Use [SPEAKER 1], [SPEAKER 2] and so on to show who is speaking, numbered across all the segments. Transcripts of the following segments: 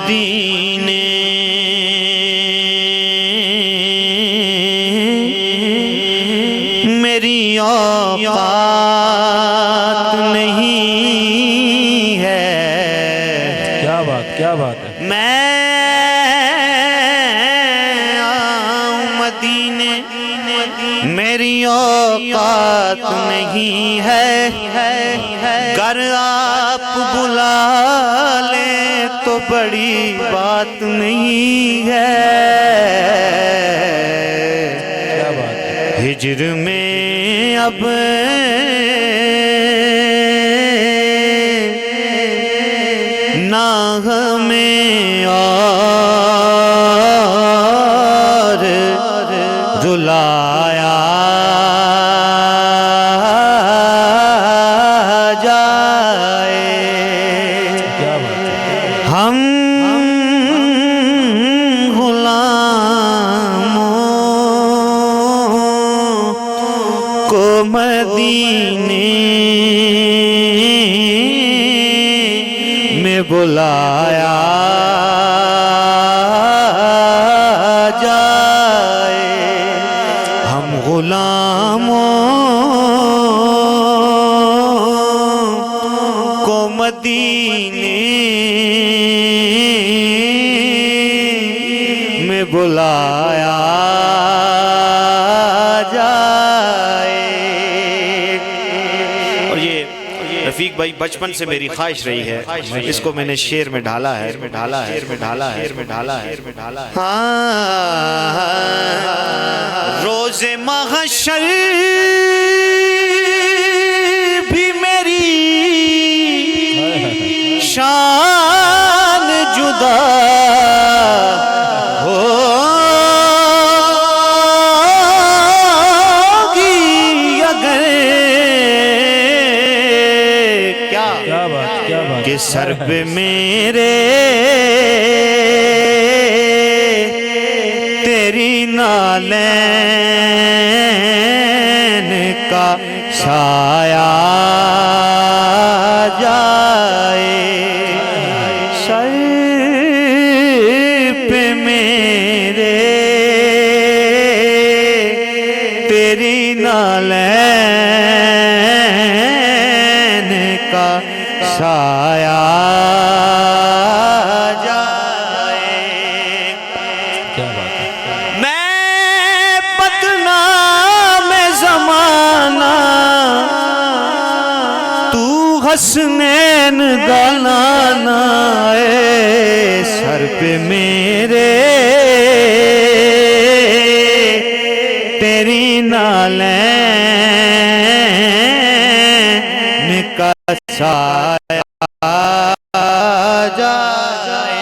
[SPEAKER 1] मदीने मेरी औकात नहीं है।
[SPEAKER 2] क्या बात है।
[SPEAKER 1] मैं आऊं मदीने मेरी औकात नहीं है। घर आप बुला ले तो बड़ी बात नहीं है।
[SPEAKER 2] क्या बात है।
[SPEAKER 1] हिज्र में अब ना हमें और रुलाया जाए।
[SPEAKER 2] क्या बात है।
[SPEAKER 1] हम गुलामों को मदीने में बुलाया जाए। हम गुलामों को मदीने में बुलाया जाए। और ये रफीक भाई बचपन से मेरी ख्वाहिश रही है, इसको मैंने शेर में ढाला है। हाँ, रोज़े महशर भी मेरी शान जुदा होगी अगर
[SPEAKER 2] क्या बात
[SPEAKER 1] कि सर पे मेरे तेरी नालैन का साया जाए। सर पे मेरे तेरी नालैन का साया जाए।
[SPEAKER 2] क्या बात है।
[SPEAKER 1] मैं बदनाम ज़माना तू हसनैन गलाना सर पे मेरे तेरी नालैन का साया जाए।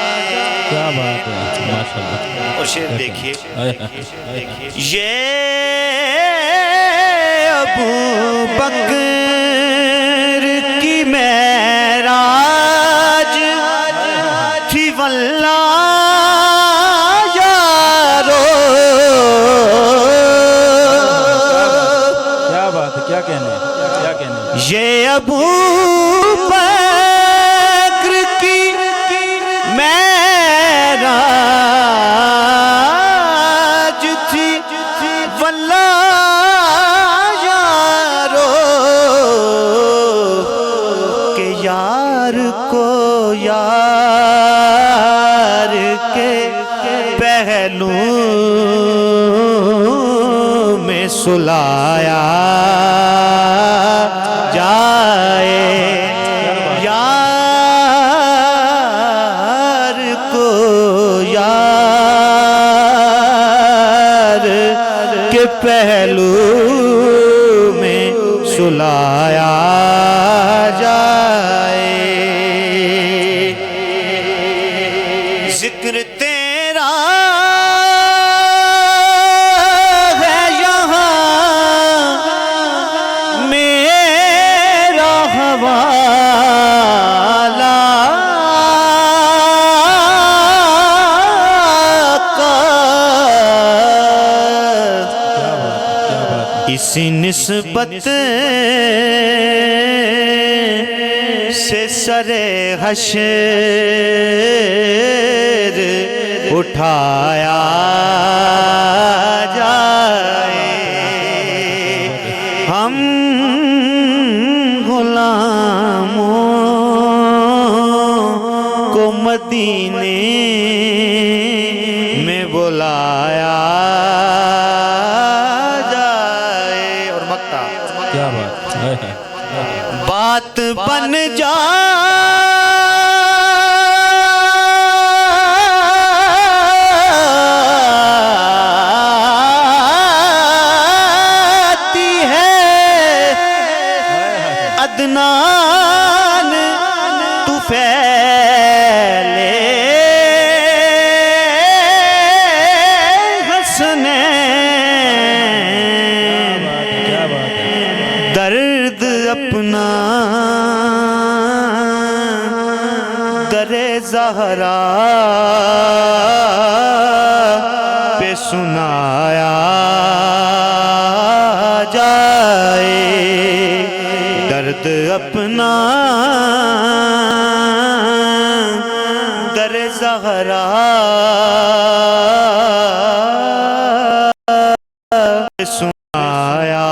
[SPEAKER 2] क्या बात है। माशाल्लाह।
[SPEAKER 1] और शेर देखिए, ये अबू बकर की मेराज थी वल्लाह यारो।
[SPEAKER 2] क्या बात है। क्या कहने
[SPEAKER 1] ये अबू बकर की मेराज थी वल्लाह यारो। के यार को यार के पहलू में सुलाया जाए। यार को यार के पहलू में सुलाया जाए। जिक्र तेरा है यहाँ मेरा हवाला का। इसी निस्बत से सरे हश्र उठाया जाए, हम गुलामों को मदीने में बुलाया जाए। और मक्ता
[SPEAKER 2] क्या बात है।
[SPEAKER 1] बात बन जाती है अदनान तू फैले हसनैन,
[SPEAKER 2] क्या बात है।
[SPEAKER 1] दर्द अपना दरे ज़हरा पे सुनाया जाए, दर्द अपना दरे ज़हरा पे सुनाया